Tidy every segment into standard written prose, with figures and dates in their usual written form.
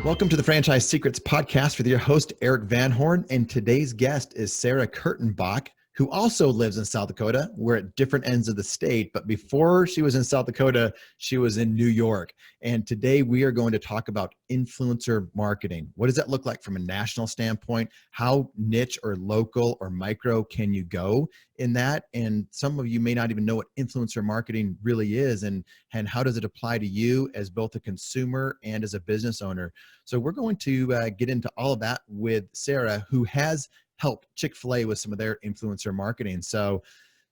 Welcome to the Franchise Secrets Podcast with your host, Eric Van Horn. And today's guest is Sarah Kurtenbach, who also lives in South Dakota. We're at different ends of the state, but before she was in South Dakota, she was in New York. And today we are going to talk about influencer marketing. What does that look like from a national standpoint? How niche or local or micro can you go in that? And some of you may not even know what influencer marketing really is, and how does it apply to you as both a consumer and as a business owner. So we're going to get into all of that with Sarah, who has helped Chick-fil-A with some of their influencer marketing. So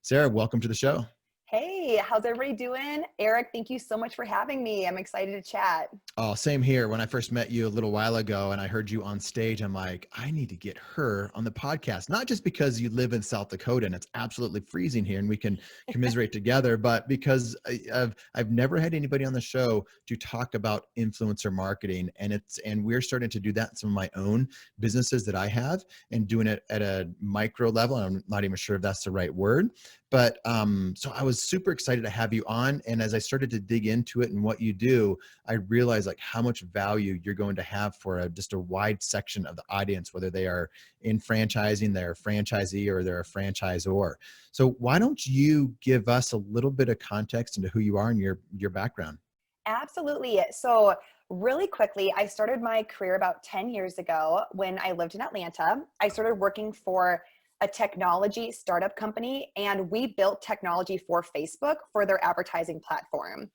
Sarah, welcome to the show. Hey, how's everybody doing? Eric, thank you so much for having me. I'm excited to chat. Oh, same here. When I first met you a little while ago and I heard you on stage, I'm like, I need to get her on the podcast, not just because you live in South Dakota and it's absolutely freezing here and we can commiserate together, but because I've never had anybody on the show to talk about influencer marketing, and we're starting to do that in some of my own businesses that I have and doing it at a micro level. And I'm not even sure if that's the right word. But so I was super excited to have you on. And as I started to dig into it and what you do, I realized like how much value you're going to have for just a wide section of the audience, whether they are in franchising, they're a franchisee, or they're a franchisor. So why don't you give us a little bit of context into who you are and your background? Absolutely. So really quickly, I started my career about 10 years ago when I lived in Atlanta. I started working for a technology startup company, and we built technology for Facebook for their advertising platform.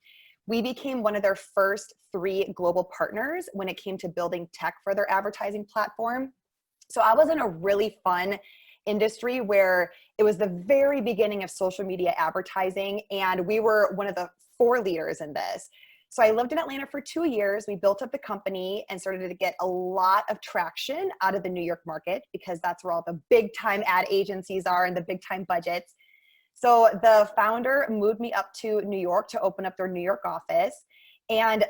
We became one of their first 3 global partners when it came to building tech for their advertising platform. So I was in a really fun industry where it was the very beginning of social media advertising, and we were one of the 4 leaders in this. So I lived in Atlanta for 2 years. We built up the company and started to get a lot of traction out of the New York market, because that's where all the big time ad agencies are and the big time budgets. So the founder moved me up to New York to open up their New York office. And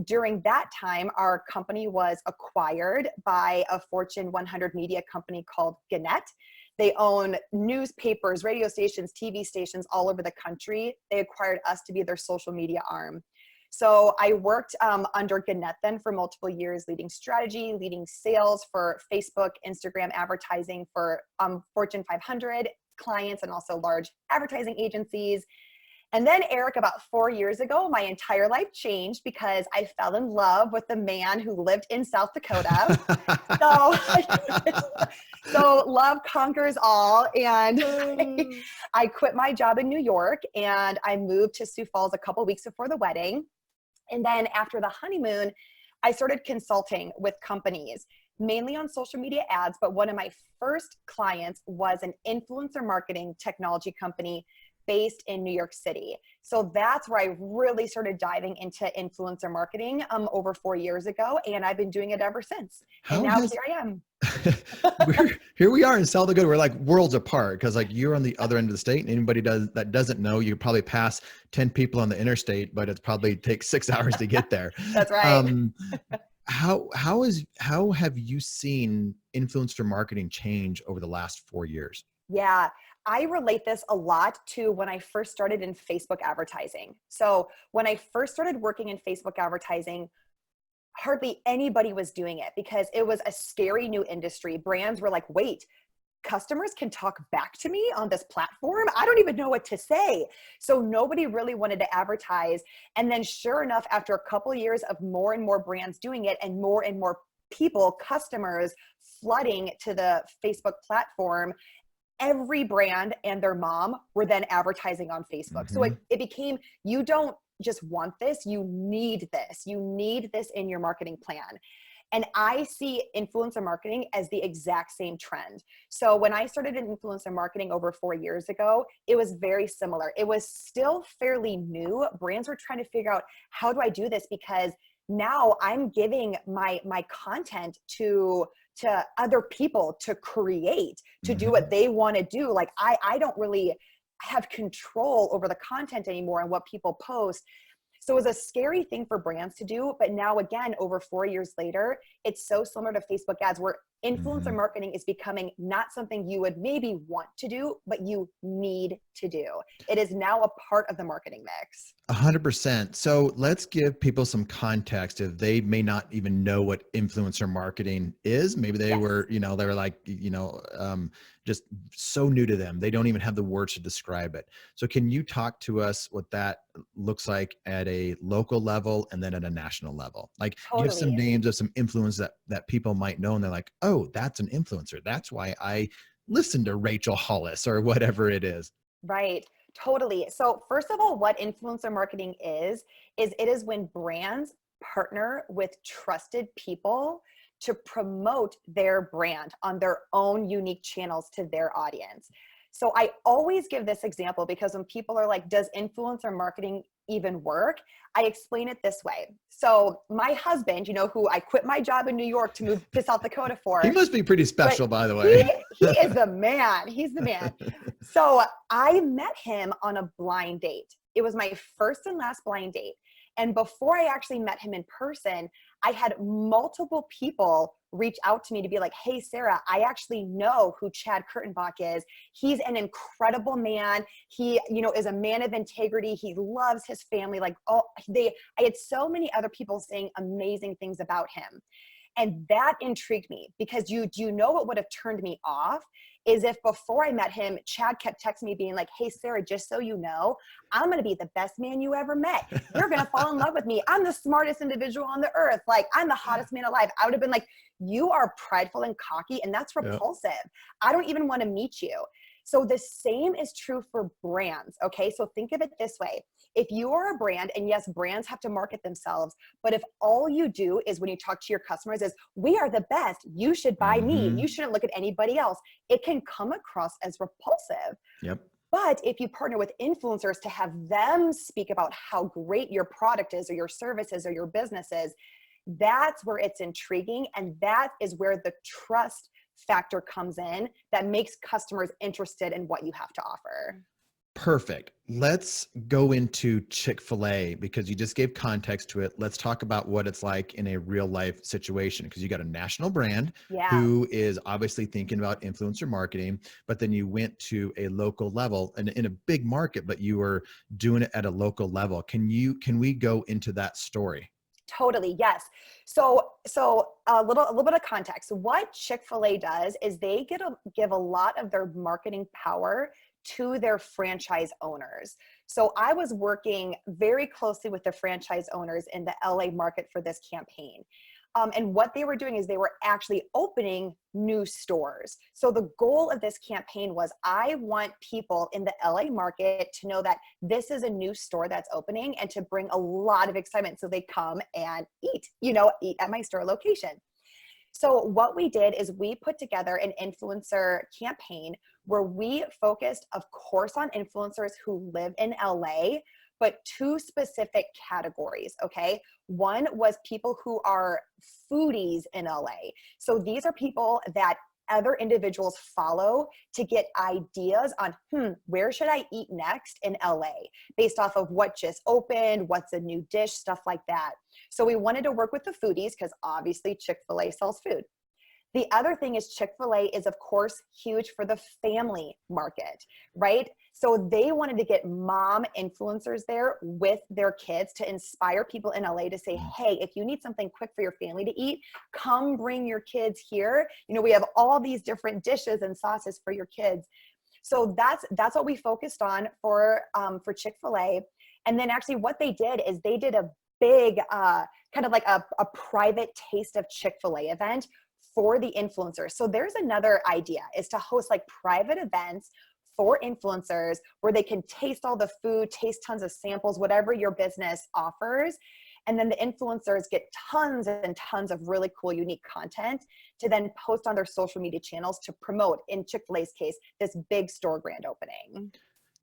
during that time, our company was acquired by a Fortune 100 media company called Gannett. They own newspapers, radio stations, TV stations all over the country. They acquired us to be their social media arm. So I worked under Gannett then for multiple years, leading strategy, leading sales for Facebook, Instagram advertising for Fortune 500 clients and also large advertising agencies. And then, Eric, about 4 years ago, my entire life changed because I fell in love with the man who lived in South Dakota. So love conquers all. And I quit my job in New York and I moved to Sioux Falls a couple weeks before the wedding. And then after the honeymoon, I started consulting with companies, mainly on social media ads. But one of my first clients was an influencer marketing technology company based in New York City. So that's where I really started diving into influencer marketing over 4 years ago. And I've been doing it ever since. And now here I am. Here we are in South Dakota. We're like worlds apart, because like you're on the other end of the state, and anybody that doesn't know, you probably pass 10 people on the interstate, but it probably takes 6 hours to get there. That's right. How have you seen influencer marketing change over the last 4 years? Yeah, I relate this a lot to when I first started in Facebook advertising. So when I first started working in Facebook advertising, hardly anybody was doing it because it was a scary new industry. Brands were like, wait, customers can talk back to me on this platform? I don't even know what to say. So nobody really wanted to advertise. And then sure enough, after a couple of years of more and more brands doing it and more people, customers flooding to the Facebook platform, every brand and their mom were then advertising on Facebook. Mm-hmm. So it became, you don't just want this, you need this. You need this in your marketing plan. And I see influencer marketing as the exact same trend. So when I started in influencer marketing over 4 years ago, it was very similar. It was still fairly new. Brands were trying to figure out, how do I do this? Because now I'm giving my content to other people to create, to do what they want to do. Like I don't really have control over the content anymore and what people post. So it was a scary thing for brands to do. But now again, over 4 years later, it's so similar to Facebook ads where influencer marketing is becoming not something you would maybe want to do, but you need to do. It is now a part of the marketing mix. 100%. So let's give people some context if they may not even know what influencer marketing is. Maybe they Yes. were, they were like, just so new to them. They don't even have the words to describe it. So can you talk to us what that looks like at a local level and then at a national level? Like give some Totally. names of some influence that people might know. And they're like, oh, that's an influencer. That's why I listen to Rachel Hollis or whatever it is. Right. Totally. So first of all, what influencer marketing is it is when brands partner with trusted people to promote their brand on their own unique channels to their audience. So I always give this example because when people are like, does influencer marketing even work? I explain it this way. So my husband, who I quit my job in New York to move to South Dakota He for, must be pretty but special, by the he way. he is the man. He's the man. So I met him on a blind date. It was my first and last blind date. And before I actually met him in person, I had multiple people reach out to me to be like, hey, Sarah, I actually know who Chad Kurtenbach is. He's an incredible man. He, is a man of integrity. He loves his family. Like, I had so many other people saying amazing things about him. And that intrigued me because do you know what would have turned me off is if before I met him, Chad kept texting me being like, hey, Sarah, just so you know, I'm going to be the best man you ever met. You're going to fall in love with me. I'm the smartest individual on the earth. Like, I'm the hottest man alive. I would have been like, you are prideful and cocky, and that's Yep. repulsive. I don't even want to meet you. So the same is true for brands. Okay. So think of it this way. If you are a brand, and yes, brands have to market themselves, but if all you do is when you talk to your customers is, we are the best, you should buy me, Mhm. you shouldn't look at anybody else, it can come across as repulsive. Yep. But if you partner with influencers to have them speak about how great your product is or your services or your business is, that's where it's intriguing. And that is where the trust factor comes in that makes customers interested in what you have to offer. Perfect. Let's go into Chick-fil-A because you just gave context to it. Let's talk about what it's like in a real life situation because you got a national brand Yeah. who is obviously thinking about influencer marketing, but then you went to a local level and in a big market, but you were doing it at a local level. Can we go into that story? Totally, yes. So a little bit of context. What Chick-fil-A does is they give a lot of their marketing power to their franchise owners. So I was working very closely with the franchise owners in the LA market for this campaign. And what they were doing is they were actually opening new stores. So the goal of this campaign was, I want people in the LA market to know that this is a new store that's opening and to bring a lot of excitement so they come and eat at my store location. So what we did is we put together an influencer campaign where we focused, of course, on influencers who live in LA, but two specific categories, okay? One was people who are foodies in LA. So these are people that other individuals follow to get ideas on, where should I eat next in LA based off of what just opened, what's a new dish, stuff like that. So we wanted to work with the foodies because obviously Chick-fil-A sells food. The other thing is Chick-fil-A is, of course, huge for the family market, right? So they wanted to get mom influencers there with their kids to inspire people in LA to say, hey, if you need something quick for your family to eat, come bring your kids here. We have all these different dishes and sauces for your kids. So that's what we focused on for Chick-fil-A. And then actually what they did is they did a big kind of like a private taste of Chick-fil-A event for the influencers. So there's another idea, is to host like private events for influencers where they can taste all the food, taste tons of samples, whatever your business offers. And then the influencers get tons and tons of really cool, unique content to then post on their social media channels to promote, in Chick-fil-A's case, this big store grand opening.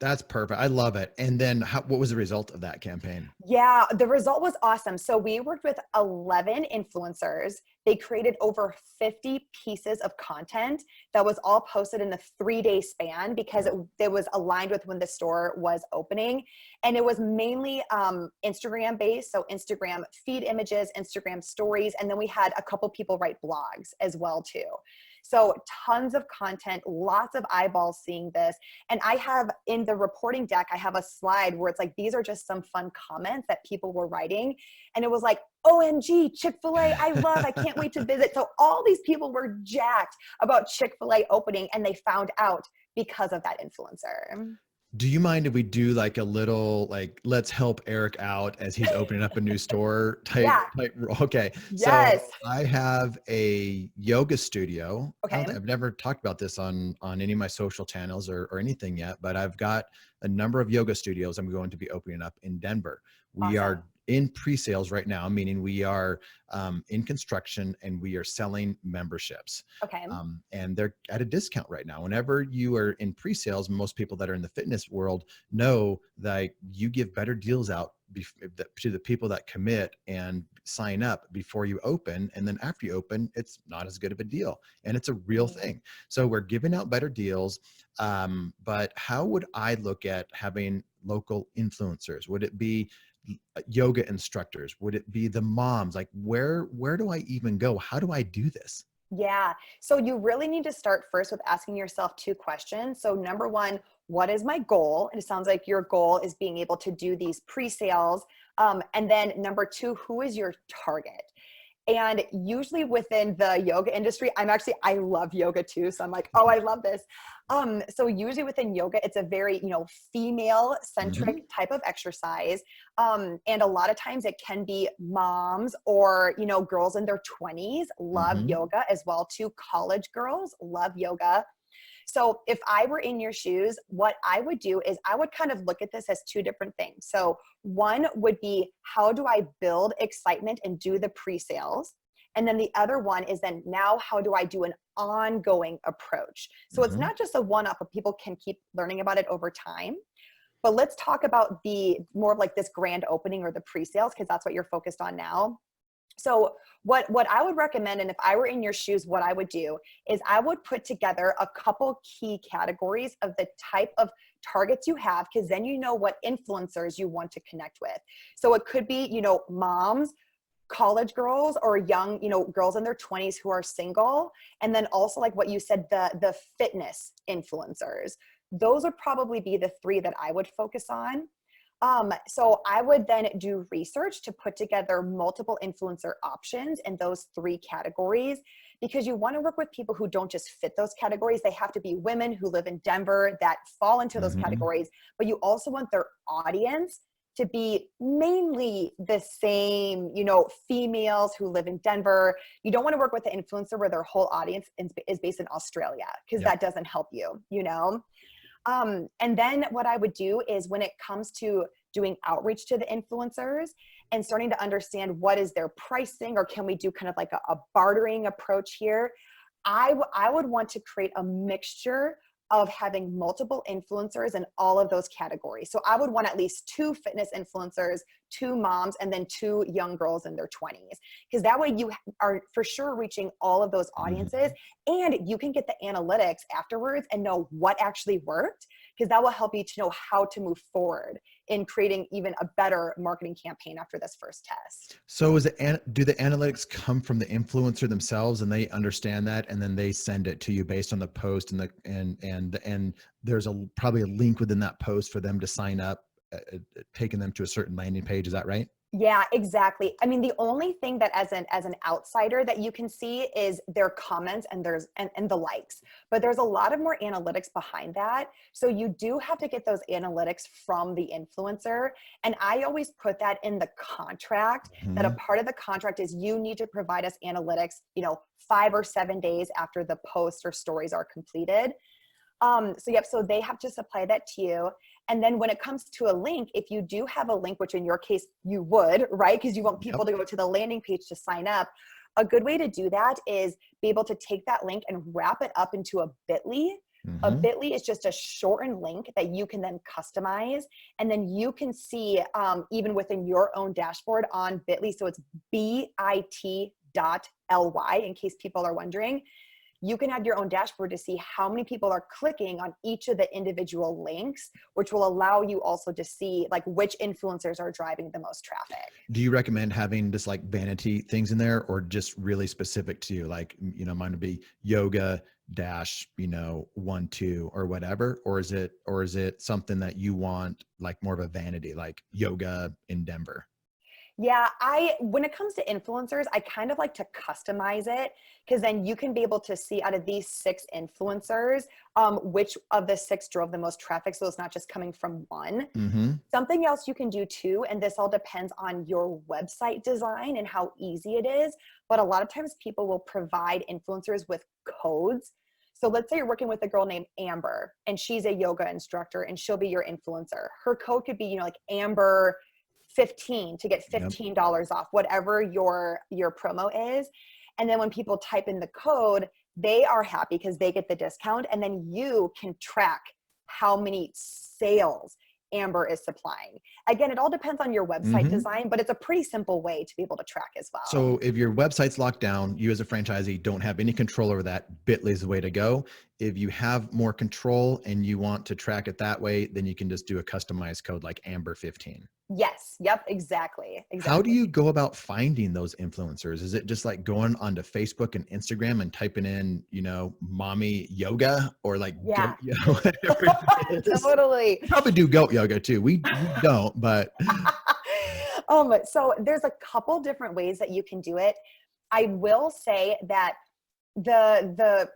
That's perfect. I love it. And then what was the result of that campaign? Yeah, the result was awesome. So we worked with 11 influencers. They created over 50 pieces of content that was all posted in a 3-day span because it was aligned with when the store was opening. And it was mainly Instagram based. So Instagram feed images, Instagram stories. And then we had a couple people write blogs as well too. So tons of content, lots of eyeballs seeing this. And I have in the reporting deck, I have a slide where it's like, these are just some fun comments that people were writing. And it was like, OMG, Chick-fil-A, I can't wait to visit. So all these people were jacked about Chick-fil-A opening and they found out because of that influencer. Do you mind if we do like a little, like, let's help Eric out as he's opening up a new store Yeah. type? Okay. So Yes. I have a yoga studio. Okay. I've never talked about this on any of my social channels or anything yet, but I've got a number of yoga studios I'm going to be opening up in Denver. We Awesome. are in pre-sales right now, meaning we are in construction and we are selling memberships. Okay. And they're at a discount right now. Whenever you are in pre-sales, most people that are in the fitness world know that you give better deals out to the people that commit and sign up before you open. And then after you open, it's not as good of a deal. And it's a real thing. So we're giving out better deals. But how would I look at having local influencers? Would it be yoga instructors? Would it be the moms? Like where do I even go? How do I do this? Yeah. So you really need to start first with asking yourself 2 questions. So number 1, what is my goal? And it sounds like your goal is being able to do these pre-sales. And then number 2, who is your target? And usually within the yoga industry, I love yoga too. So I'm like, oh, I love this. So usually within yoga, it's a very, female centric type of exercise. And a lot of times it can be moms or, girls in their 20s love yoga as well too. College girls love yoga. So if I were in your shoes, what I would do is I would kind of look at this as 2 different things. So one would be, how do I build excitement and do the pre-sales? And then the other one is then now how do I do an ongoing approach? So it's not just a one-off, but people can keep learning about it over time. But let's talk about the more of like this grand opening or the pre-sales, because that's what you're focused on now. So what I would recommend, and if I were in your shoes, what I would do is I would put together a couple key categories of the type of targets you have, because then you know what influencers you want to connect with. So it could be, moms, college girls, or young, girls in their 20s who are single. And then also like what you said, the fitness influencers. Those would probably be the 3 that I would focus on. So I would then do research to put together multiple influencer options in those 3 categories, because you want to work with people who don't just fit those categories. They have to be women who live in Denver that fall into those categories, but you also want their audience to be mainly the same, females who live in Denver. You don't want to work with an influencer where their whole audience is based in Australia, because that doesn't help you, And then what I would do is when it comes to doing outreach to the influencers and starting to understand what is their pricing, or can we do kind of like a bartering approach here, I would want to create a mixture of having multiple influencers in all of those categories. So I would want at least 2 fitness influencers, 2 moms, and then 2 young girls in their 20s. Because that way you are for sure reaching all of those audiences, and you can get the analytics afterwards and know what actually worked, because that will help you to know how to move forward in creating even a better marketing campaign after this first test. So do the analytics come from the influencer themselves and they understand that, and then they send it to you based on the post and there's probably a link within that post for them to sign up, taking them to a certain landing page. Is that right? Yeah, exactly. I mean, the only thing that as an outsider that you can see is their comments and the likes, but there's a lot of more analytics behind that. So you do have to get those analytics from the influencer. And I always put that in the contract, that a part of the contract is you need to provide us analytics, 5 or 7 days after the posts or stories are completed. So they have to supply that to you. And then when it comes to a link, if you do have a link, which in your case you would, right? Because you want people to go to the landing page to sign up. A good way to do that is be able to take that link and wrap it up into a bit.ly. A Mm-hmm. bit.ly is just a shortened link that you can then customize. And then you can see even within your own dashboard on bit.ly. So it's bit.ly in case people are wondering. You can have your own dashboard to see how many people are clicking on each of the individual links, which will allow you also to see like which influencers are driving the most traffic. Do you recommend having just like vanity things in there, or just really specific to you? Like, mine would be yoga dash, 1-2 or whatever. Or is it something that you want like more of a vanity, like yoga in Denver? Yeah, when it comes to influencers, I kind of like to customize it because then you can be able to see out of these 6 influencers, which of the 6 drove the most traffic. So it's not just coming from one. Mm-hmm. Something else you can do too, and this all depends on your website design and how easy it is, but a lot of times people will provide influencers with codes. So let's say you're working with a girl named Amber and she's a yoga instructor and she'll be your influencer. Her code could be, like Amber 15 to get Yep. $15 off, whatever your promo is. And then when people type in the code, they are happy because they get the discount. And then you can track how many sales Amber is supplying. Again, it all depends on your website Mm-hmm. design, but it's a pretty simple way to be able to track as well. So if your website's locked down, you as a franchisee don't have any control over that, Bitly is the way to go. If you have more control and you want to track it that way, then you can just do a customized code like Amber 15. Yes. Yep. Exactly. How do Exactly. you go about finding those influencers? Is it just like going onto Facebook and Instagram and typing in, mommy yoga, or like Yeah. goat yoga, whatever it is? Totally. You probably do goat yoga too. We don't, but So there's a couple different ways that you can do it. I will say that the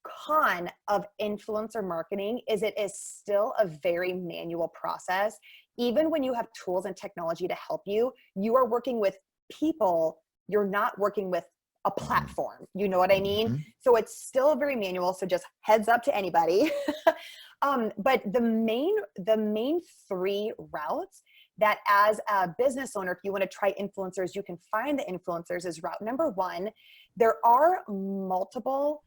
con of influencer marketing is it is still a very manual process. Even when you have tools and technology to help you, you are working with people. You're not working with a platform. You know what I mean? Mhm. So it's still very manual. So just heads up to anybody. But the main 3 routes that as a business owner, if you want to try influencers, you can find the influencers is route number 1. There are multiple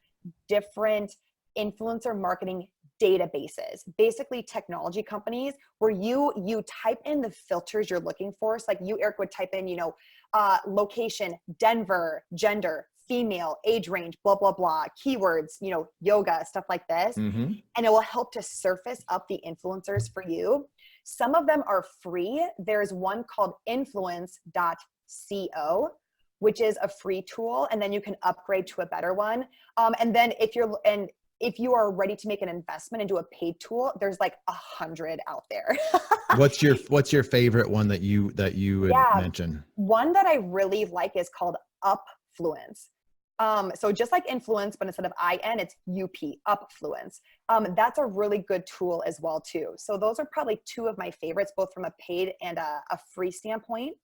different influencer marketing databases, basically technology companies where you type in the filters you're looking for. So like you, Eric, would type in, location, Denver, gender, female, age range, blah, blah, blah, keywords, yoga, stuff like this. Mhm. And it will help to surface up the influencers for you. Some of them are free. There's one called influence.co, which is a free tool. And then you can upgrade to a better one. And then if you are ready to make an investment and do a paid tool, there's like 100 out there. What's your favorite one that you would Yeah. mention? One that I really like is called Upfluence. So just like influence, but instead of IN, it's UP, Upfluence. That's a really good tool as well too. So those are probably 2 of my favorites, both from a paid and a free standpoint.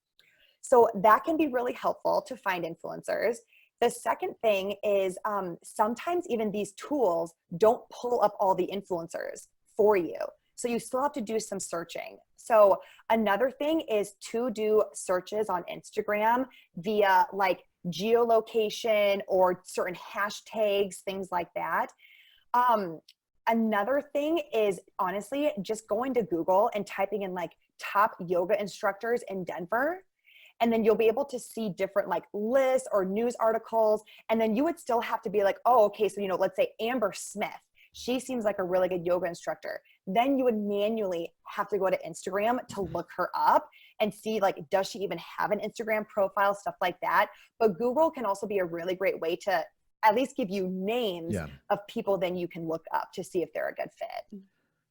So that can be really helpful to find influencers. The second thing is sometimes even these tools don't pull up all the influencers for you. So you still have to do some searching. So another thing is to do searches on Instagram via like geolocation or certain hashtags, things like that. Another thing is honestly just going to Google and typing in like top yoga instructors in Denver. And then you'll be able to see different like lists or news articles. And then you would still have to be like, oh, okay, so, let's say Amber Smith, she seems like a really good yoga instructor. Then you would manually have to go to Instagram to look her up and see like, does she even have an Instagram profile, stuff like that. But Google can also be a really great way to at least give you names Yeah. of people then you can look up to see if they're a good fit.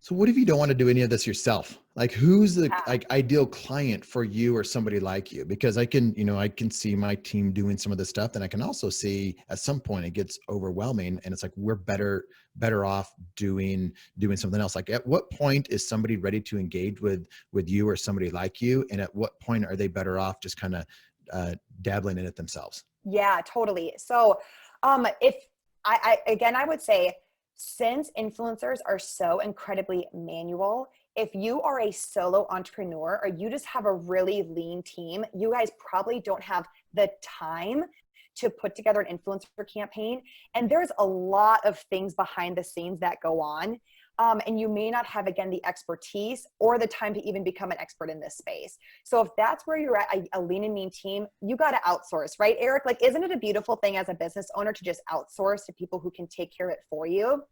So what if you don't want to do any of this yourself? Like who's the Yeah. like ideal client for you or somebody like you? Because I can see my team doing some of this stuff, and I can also see at some point it gets overwhelming and it's like we're better off doing something else. Like at what point is somebody ready to engage with you or somebody like you? And at what point are they better off just kind of dabbling in it themselves? Yeah, totally. So if I would say since influencers are so incredibly manual, if you are a solo entrepreneur or you just have a really lean team, you guys probably don't have the time to put together an influencer campaign. And there's a lot of things behind the scenes that go on. And you may not have, again, the expertise or the time to even become an expert in this space. So if that's where you're at, a lean and mean team, you got to outsource, right, Eric? Like, isn't it a beautiful thing as a business owner to just outsource to people who can take care of it for you?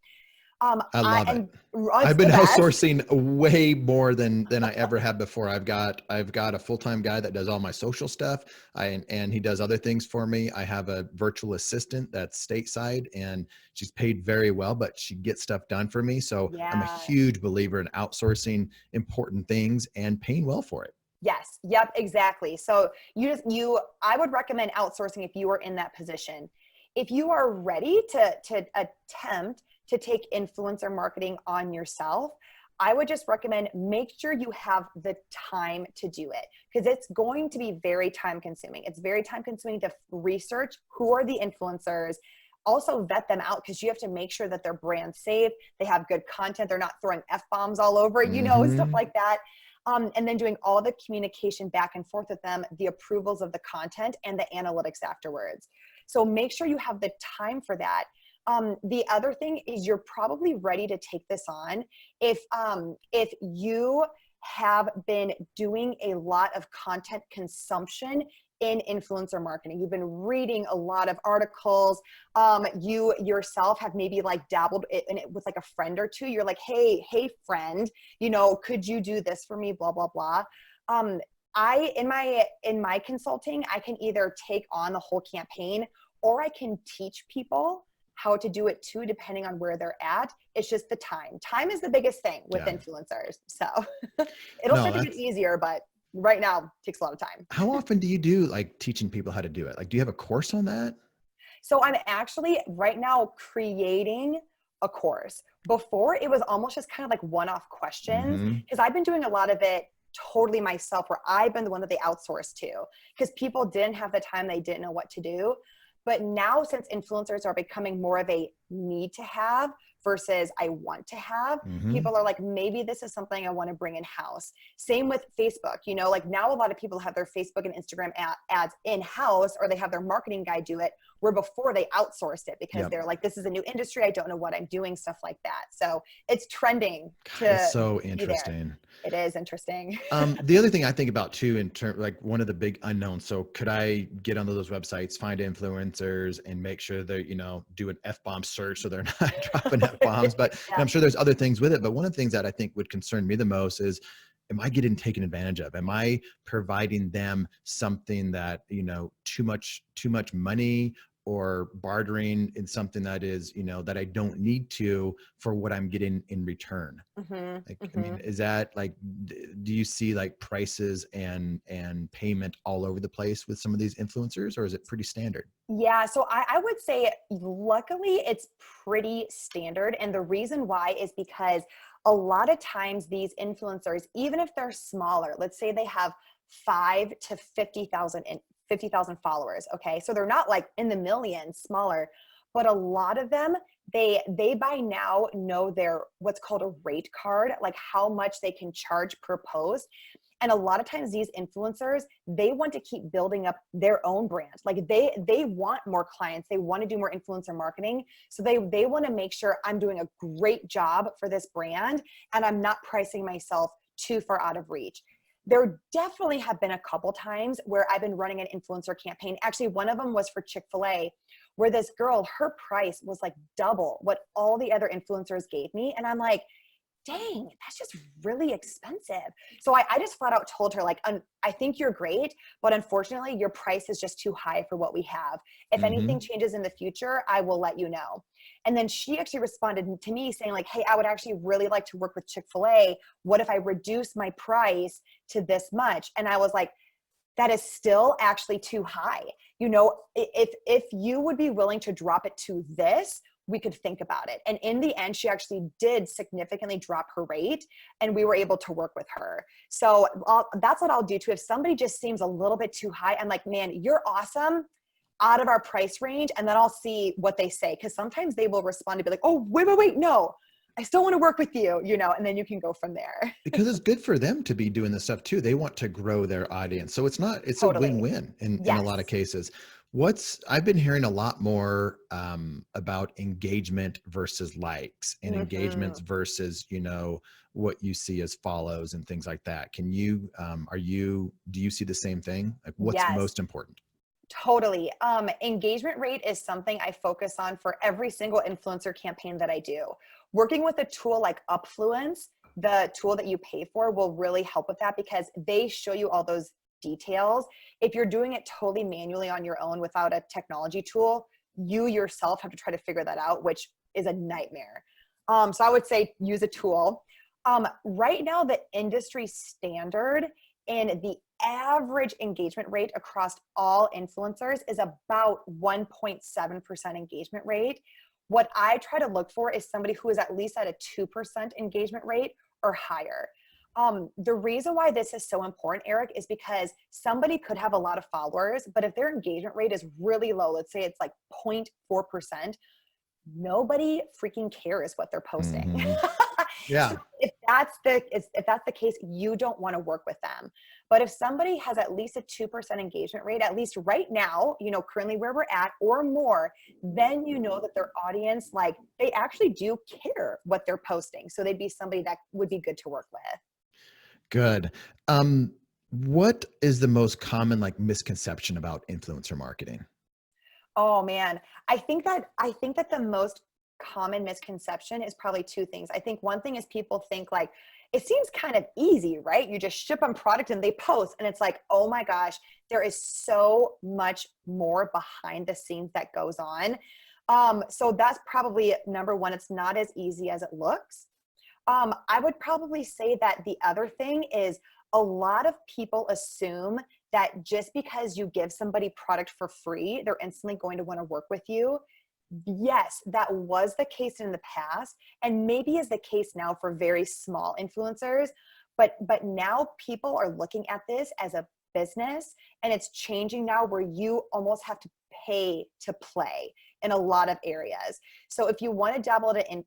I love it. It's I've been the best. outsourcing way more than I ever have before. I've got a full-time guy that does all my social stuff. And he does other things for me. I have a virtual assistant that's stateside, and she's paid very well, but she gets stuff done for me. So I'm a Yeah. huge believer in outsourcing important things and paying well for it. Yes. Yep. Exactly. So I would recommend outsourcing if you are in that position. If you are ready to attempt to take influencer marketing on yourself, I would just recommend make sure you have the time to do it, because it's going to be very time consuming. It's very time consuming to research who are the influencers, also vet them out, because you have to make sure that they're brand safe, they have good content, they're not throwing F-bombs all over, stuff like that. And then doing all the communication back and forth with them, the approvals of the content and the analytics afterwards. So make sure you have the time for that. The other thing is you're probably ready to take this on if you have been doing a lot of content consumption in influencer marketing. You've been reading a lot of articles. You yourself have maybe like dabbled in it with like a friend or two. You're like, hey friend, could you do this for me? Blah, blah, blah. In my consulting, I can either take on the whole campaign or I can teach people how to do it too, depending on where they're at. It's just the time. Time is the biggest thing with influencers. So it'll start to get easier, but right now it takes a lot of time. How often do you do like teaching people how to do it? Like, do you have a course on that? So I'm actually right now creating a course. Before, it was almost just kind of like one-off questions, because I've been doing a lot of it totally myself, where I've been the one that they outsourced to, because people didn't have the time, they didn't know what to do. But now, since influencers are becoming more of a need to have versus I want to have, people are like, maybe this is something I want to bring in house. Same with Facebook, like now a lot of people have their Facebook and Instagram ads in house, or they have their marketing guy do it, where before they outsourced it because they're like, this is a new industry, I don't know what I'm doing, stuff like that. So it's trending. It's so interesting. It is interesting. The other thing I think about too, in terms, like one of the big unknowns. So could I get onto those websites, find influencers, and make sure they're, do an F-bomb search so they're not dropping F-bombs, but I'm sure there's other things with it. But one of the things that I think would concern me the most is, am I getting taken advantage of? Am I providing them something that, too much money, or bartering in something that is, that I don't need to for what I'm getting in return? I mean, is that like, do you see like prices and payment all over the place with some of these influencers, or is it pretty standard? Yeah, so I would say luckily it's pretty standard. And the reason why is because a lot of times these influencers, even if they're smaller, let's say they have 5 to 50,000 followers. Okay. So they're not like in the millions, smaller, but a lot of them, they by now know their what's called a rate card, like how much they can charge per post. And a lot of times these influencers, they want to keep building up their own brand. Like they want more clients. They want to do more influencer marketing. So they want to make sure I'm doing a great job for this brand and I'm not pricing myself too far out of reach. There definitely have been a couple times where I've been running an influencer campaign. Actually, one of them was for Chick-fil-A, where this girl, her price was like double what all the other influencers gave me. And I'm like, dang, that's just really expensive. So I just flat out told her, like, I think you're great, but unfortunately your price is just too high for what we have. If anything changes in the future, I will let you know. And then she actually responded to me saying like, hey, I would actually really like to work with Chick-fil-A. What if I reduce my price to this much? And I was like, that is still actually too high. If you would be willing to drop it to this, we could think about it. And in the end, she actually did significantly drop her rate and we were able to work with her. So that's what I'll do too. If somebody just seems a little bit too high, I'm like, man, you're awesome, out of our price range. And then I'll see what they say. Cause sometimes they will respond to be like, oh, wait, no. I still want to work with you, and then you can go from there. Because it's good for them to be doing this stuff too. They want to grow their audience. So it's a Totally. win-win in a lot of Yes. cases. I've been hearing a lot more about engagement versus likes and engagements Hmm. versus, what you see as follows and things like that. Can you, do you see the same thing? Like what's Yes. most important? Totally. Engagement rate is something I focus on for every single influencer campaign that I do. Working with a tool like Upfluence, the tool that you pay for, will really help with that because they show you all those details. If you're doing it totally manually on your own without a technology tool, you yourself have to try to figure that out, which is a nightmare. So I would say use a tool. Right now, the industry standard and the average engagement rate across all influencers is about 1.7% engagement rate. What I try to look for is somebody who is at least at a 2% engagement rate or higher. The reason why this is so important, Eric, is because somebody could have a lot of followers, but if their engagement rate is really low, let's say it's like 0.4%, nobody freaking cares what they're posting. Hmm. So Yeah. if that's the case, you don't want to work with them. But if somebody has at least a 2% engagement rate, at least right now, currently where we're at or more, then you know that their audience, like, they actually do care what they're posting. So they'd be somebody that would be good to work with. Good. What is the most common like misconception about influencer marketing? Oh man, I think that the most common misconception is probably two things. I think one thing is people think like it seems kind of easy, right? You just ship them product and they post, and it's like, oh my gosh, there is so much more behind the scenes that goes on. So that's probably number one. It's not as easy as it looks. I would probably say that the other thing is a lot of people assume that just because you give somebody product for free, they're instantly going to want to work with you. Yes, that was the case in the past, and maybe is the case now for very small influencers. But now people are looking at this as a business, and it's changing now where you almost have to pay to play in a lot of areas. So if you want to dabble in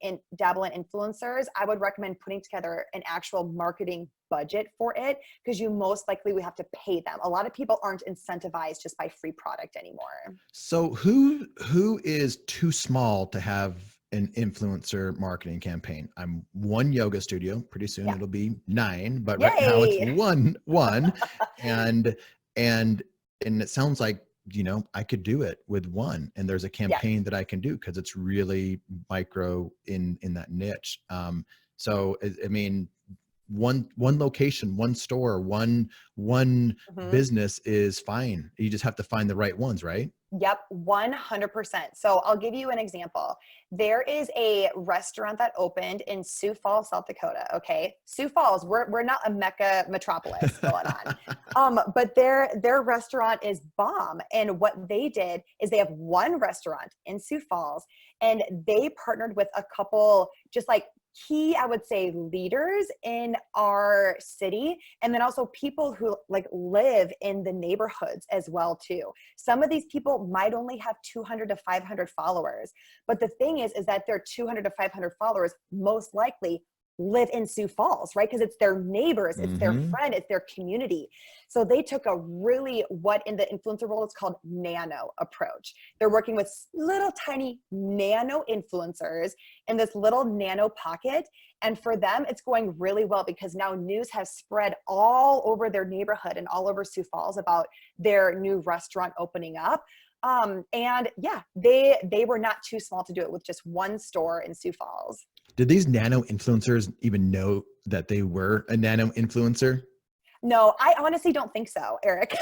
influencers, I would recommend putting together an actual marketing budget for it because you most likely would have to pay them. A lot of people aren't incentivized just by free product anymore. So who is too small to have an influencer marketing campaign? I'm one yoga studio. Pretty soon Yeah. it'll be 9, but right now it's Yay. one, and and and it sounds like I could do it with one, and there's a Yes. campaign that I can do because it's really micro in that niche. So I mean, one location, one store, one Mhm. business is fine. You just have to find the right ones, right? Yep, 100%. So I'll give you an example. There is a restaurant that opened in Sioux Falls, South Dakota. Okay. Sioux Falls, we're not a mecca metropolis going on. But their restaurant is bomb. And what they did is they have one restaurant in Sioux Falls, and they partnered with a couple just like key, I would say, leaders in our city, and then also people who like live in the neighborhoods as well too. Some of these people might only have 200 to 500 followers, but the thing is that their 200 to 500 followers most likely live in Sioux Falls, right? Because it's their neighbors, it's their Hmm. friend, it's their community. So they took a really, what in the influencer world is called nano approach. They're working with little tiny nano influencers in this little nano pocket. And for them, it's going really well because now news has spread all over their neighborhood and all over Sioux Falls about their new restaurant opening up. And yeah, they were not too small to do it with just one store in Sioux Falls. Did these nano influencers even know that they were a nano influencer? No, I honestly don't think so, Eric.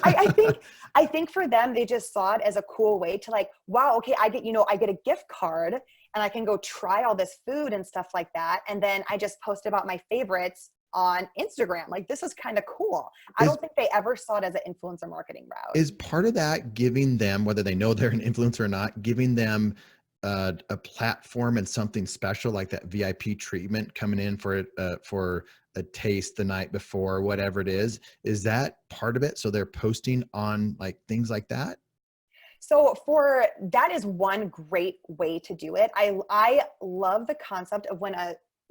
I think I think for them, they just saw it as a cool way to like, wow, okay, I get a gift card and I can go try all this food and stuff like that. And then I just post about my favorites on Instagram. Like this is kind of cool. I is don't think they ever saw it as an influencer marketing route. is part of that giving them, whether they know they're an influencer or not, giving them a platform and something special like that VIP treatment coming in for a taste the night before, whatever it is? Is that part of it? So they're posting on like things like that? So for that is one great way to do it. I love the concept of when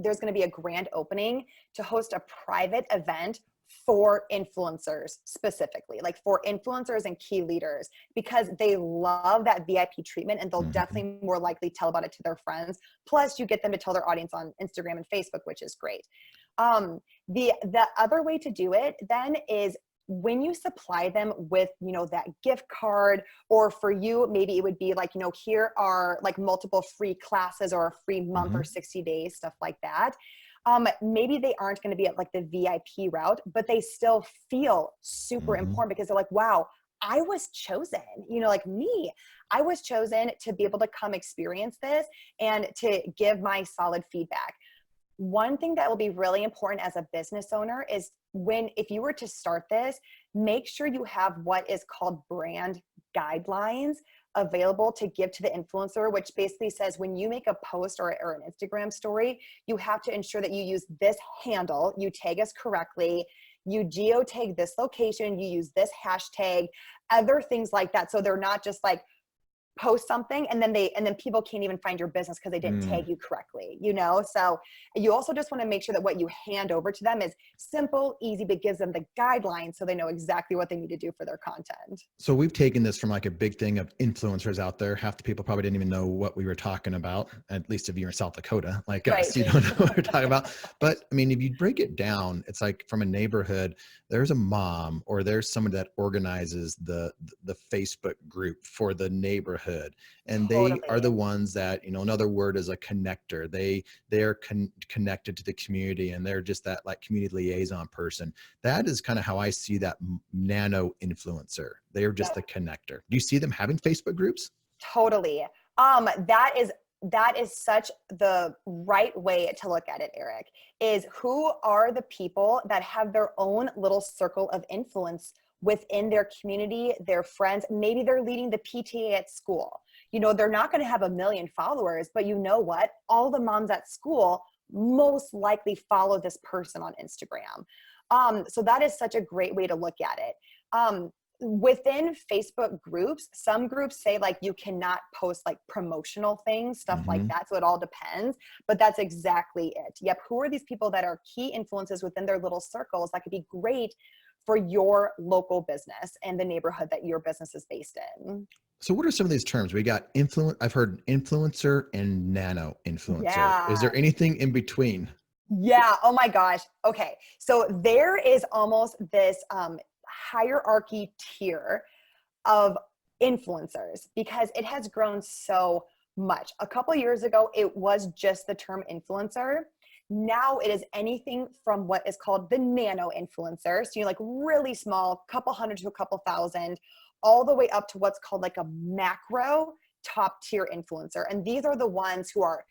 there's going to be a grand opening to host a private event for influencers specifically, like for influencers and key leaders, because they love that VIP treatment and they'll Mhm. definitely more likely tell about it to their friends. Plus you get them to tell their audience on Instagram and Facebook, which is great. The other way to do it then is when you supply them with, that gift card, or for you, maybe it would be like, here are like multiple free classes or a free month or Mhm. 60 days, stuff like that. Maybe they aren't going to be at like the VIP route, but they still feel super Mhm. important because they're like, wow, I was chosen, like me, I was chosen to be able to come experience this and to give my solid feedback. One thing that will be really important as a business owner is if you were to start this, make sure you have what is called brand guidelines available to give to the influencer, which basically says when you make a post or an Instagram story, you have to ensure that you use this handle, you tag us correctly, you geotag this location, you use this hashtag, other things like that. So they're not just like, post something and then people can't even find your business because they didn't tag Mm. you correctly, so you also just want to make sure that what you hand over to them is simple, easy, but gives them the guidelines so they know exactly what they need to do for their content. So we've taken this from like a big thing of influencers out there. Half the people probably didn't even know what we were talking about, at least if you're in South Dakota, like us, Right. you don't know what we're talking about. But I mean, if you break it down, it's like from a neighborhood, there's a mom or there's someone that organizes the Facebook group for the neighborhood. And they are Totally. the ones that, another word is a connector. They're connected to the community and they're just that like community liaison person. That is kind of how I see that nano influencer. They are just Yep. the connector. Do you see them having Facebook groups? Totally. That is such the right way to look at it, Eric, is who are the people that have their own little circle of influence within their community, their friends. Maybe they're leading the PTA at school. They're not going to have a million followers, but you know what? All the moms at school most likely follow this person on Instagram. So that is such a great way to look at it. Within Facebook groups, some groups say like you cannot post like promotional things, stuff like Mm-hmm. that. So it all depends, but that's exactly it. Yep. Who are these people that are key influences within their little circles that could be great for your local business and the neighborhood that your business is based in? So what are some of these terms? We got I've heard influencer and nano influencer. Is Yeah. there anything in between? Yeah. Oh my gosh. Okay. So there is almost this hierarchy tier of influencers because it has grown so much. A couple years ago, it was just the term influencer. Now it is anything from what is called the nano influencer. So you're like really small, couple hundred to a couple thousand, all the way up to what's called like a macro top tier influencer. And these are the ones who are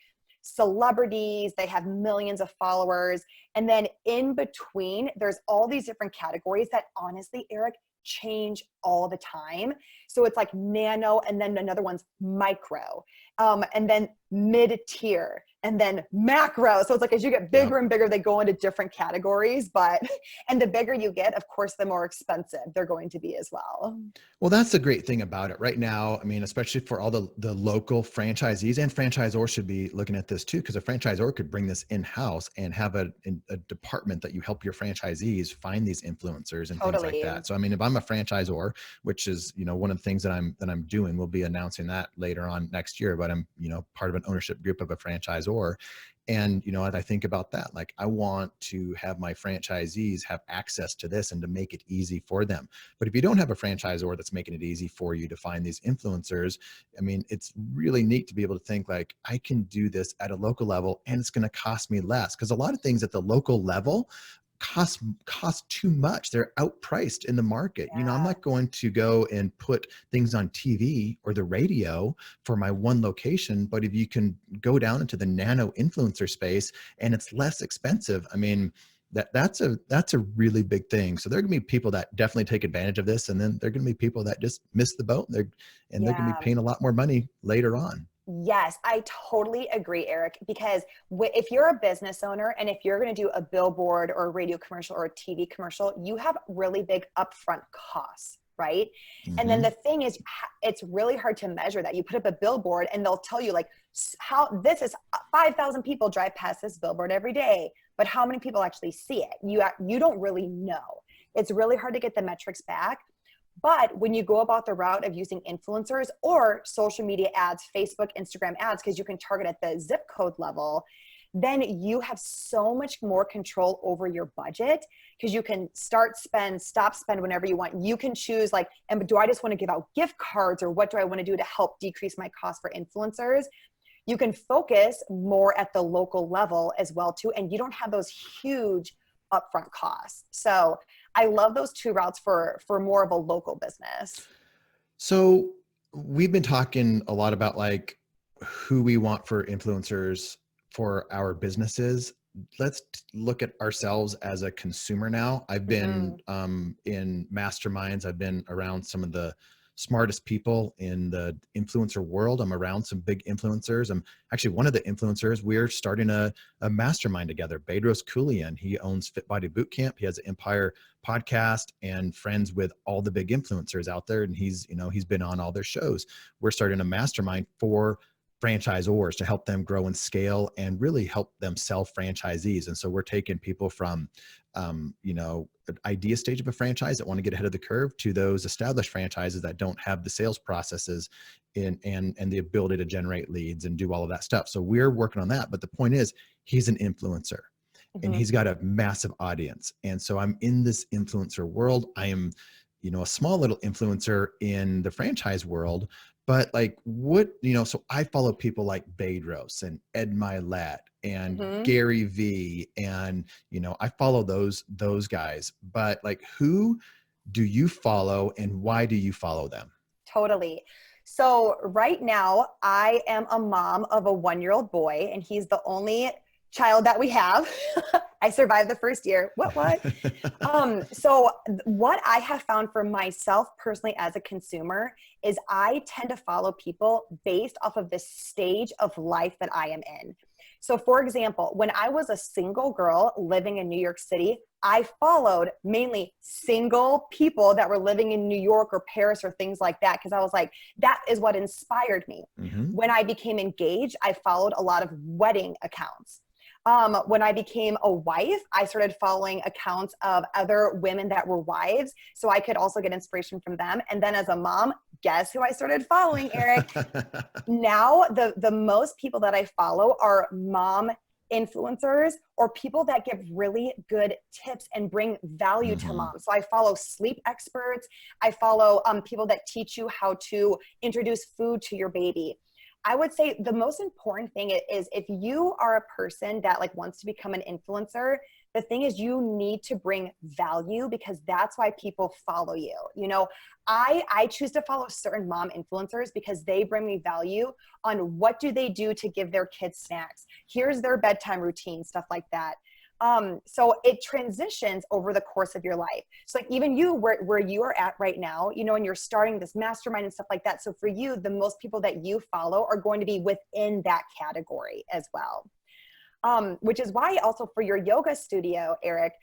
celebrities, they have millions of followers. And then in between, there's all these different categories that honestly, Eric, change all the time. So it's like nano, and then another one's micro, and then mid tier, and then macro. So it's like as you get Yep. bigger and bigger, they go into different categories. But and the bigger you get, of course, the more expensive they're going to be as well. Well, that's the great thing about it right now. I mean, especially for all the local franchisees and franchisors should be looking at this too, because a franchisor could bring this in-house and have a department that you help your franchisees find these influencers and things like Totally. that. So, I mean, if I'm a franchisor, which is, one of the things that I'm doing, we'll be announcing that later on next year, but I'm, part of an ownership group of a franchisor. And, as I think about that, like I want to have my franchisees have access to this and to make it easy for them. But if you don't have a franchisor that's making it easy for you to find these influencers, I mean, it's really neat to be able to think like, I can do this at a local level and it's going to cost me less. Because a lot of things at the local level cost too much. They're outpriced in the market. I'm Yeah. not going to go and put things on TV or the radio for my one location, but if you can go down into the nano influencer space and it's less expensive, I mean, that's a really big thing. So there are gonna be people that definitely take advantage of this, and then there are gonna be people that just miss the boat. They're gonna be Yeah. paying a lot more money later on. Yes, I totally agree, Eric, because if you're a business owner and if you're going to do a billboard or a radio commercial or a TV commercial, you have really big upfront costs right? And then the thing is, it's really hard to measure that. You put up a billboard and they'll tell you like how this is 5,000 people drive past this billboard every day, but how many people actually see it? You don't really know. It's really hard to get the metrics back. But when you go about the route of using influencers or social media ads, Facebook, Instagram ads, because you can target at the zip code level, then you have so much more control over your budget, because you can start spend, stop spend whenever you want. You can choose like, and do I just want to give out gift cards, or what do I want to do to help decrease my cost for influencers? You can focus more at the local level as well too, and you don't have those huge upfront costs. So I love those two routes for more of a local business. So we've been talking a lot about like who we want for influencers for our businesses. Let's look at ourselves as a consumer now. I've been in masterminds. I've been around some of the smartest people in the influencer world. I'm around some big influencers. I'm actually one of the influencers. We're starting a mastermind together. Bedros Keuilian, he owns Fit Body Bootcamp. He has an Empire podcast and friends with all the big influencers out there. And he's been on all their shows. We're starting a mastermind for franchisors to help them grow and scale and really help them sell franchisees. And so we're taking people from, an idea stage of a franchise that want to get ahead of the curve to those established franchises that don't have the sales processes and the ability to generate leads and do all of that stuff. So we're working on that. But the point is, he's an influencer and he's got a massive audience. And so I'm in this influencer world. I am, a small little influencer in the franchise world. But like so I follow people like Bedros and Ed Milet and Gary V, and I follow those guys. But like, who do you follow and why do you follow them? Totally. So right now I am a mom of a 1-year-old boy, and he's the only child that we have. I survived the first year. What? So what I have found for myself personally as a consumer is I tend to follow people based off of the stage of life that I am in. So for example, when I was a single girl living in New York City, I followed mainly single people that were living in New York or Paris or things like that, because I was like, that is what inspired me. When I became engaged, I followed a lot of wedding accounts. When I became a wife, I started following accounts of other women that were wives, so I could also get inspiration from them. And then as a mom, guess who I started following, Eric? Now, the most people that I follow are mom influencers or people that give really good tips and bring value to moms. So I follow sleep experts. I follow people that teach you how to introduce food to your baby. I would say the most important thing is if you are a person that like wants to become an influencer, the thing is you need to bring value, because that's why people follow you. I choose to follow certain mom influencers because they bring me value on what do they do to give their kids snacks. Here's their bedtime routine, stuff like that. So it transitions over the course of your life. So like even you, where you are at right now, and you're starting this mastermind and stuff like that. So for you, the most people that you follow are going to be within that category as well. Which is why also for your yoga studio, Eric,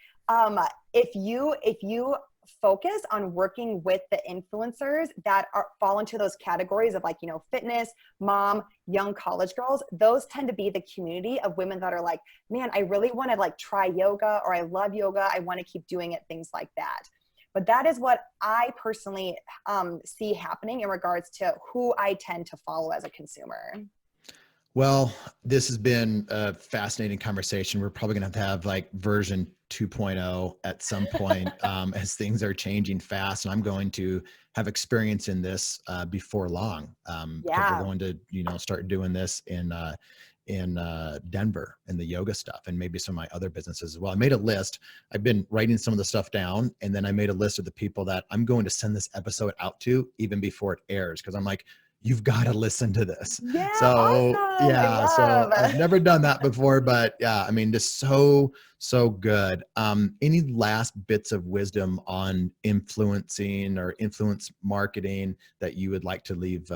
if you focus on working with the influencers that fall into those categories of like, fitness, mom, young college girls, those tend to be the community of women that are like, man, I really want to like try yoga, or I love yoga. I want to keep doing it, things like that. But that is what I personally see happening in regards to who I tend to follow as a consumer. Well, this has been a fascinating conversation. We're probably going to have like version 2.0 at some point as things are changing fast. And I'm going to have experience in this before long. Because we're going to, start doing this in Denver and the yoga stuff, and maybe some of my other businesses as well. I made a list. I've been writing some of the stuff down, and then I made a list of the people that I'm going to send this episode out to even before it airs. Because I'm like, you've got to listen to this. Yeah. So awesome. yeah, so I've never done that before, but yeah, I mean, just so good. Any last bits of wisdom on influencing or influence marketing that you would like to leave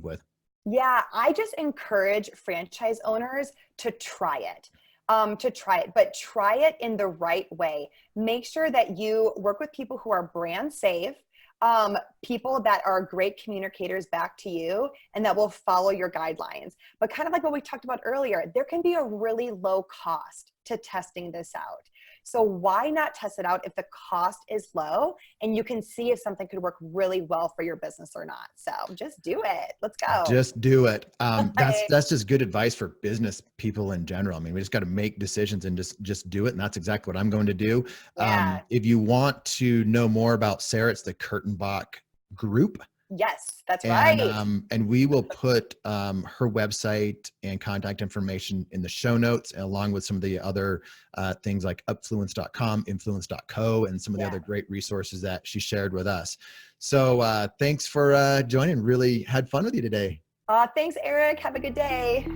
with? Yeah, I just encourage franchise owners to try it. But try it in the right way. Make sure that you work with people who are brand safe. People that are great communicators back to you and that will follow your guidelines. But kind of like what we talked about earlier, there can be a really low cost to testing this out. So why not test it out if the cost is low and you can see if something could work really well for your business or not? So just do it. Let's go. Just do it. Right. That's just good advice for business people in general. I mean, we just got to make decisions and just do it. And that's exactly what I'm going to do. Yeah. If you want to know more about Sarah, it's the Kurtenbach group. Yes, that's right. And we will put her website and contact information in the show notes, along with some of the other things like upfluence.com, influence.co, and some of the Yeah. other great resources that she shared with us. So thanks for joining. Really had fun with you today. Thanks, Eric. Have a good day.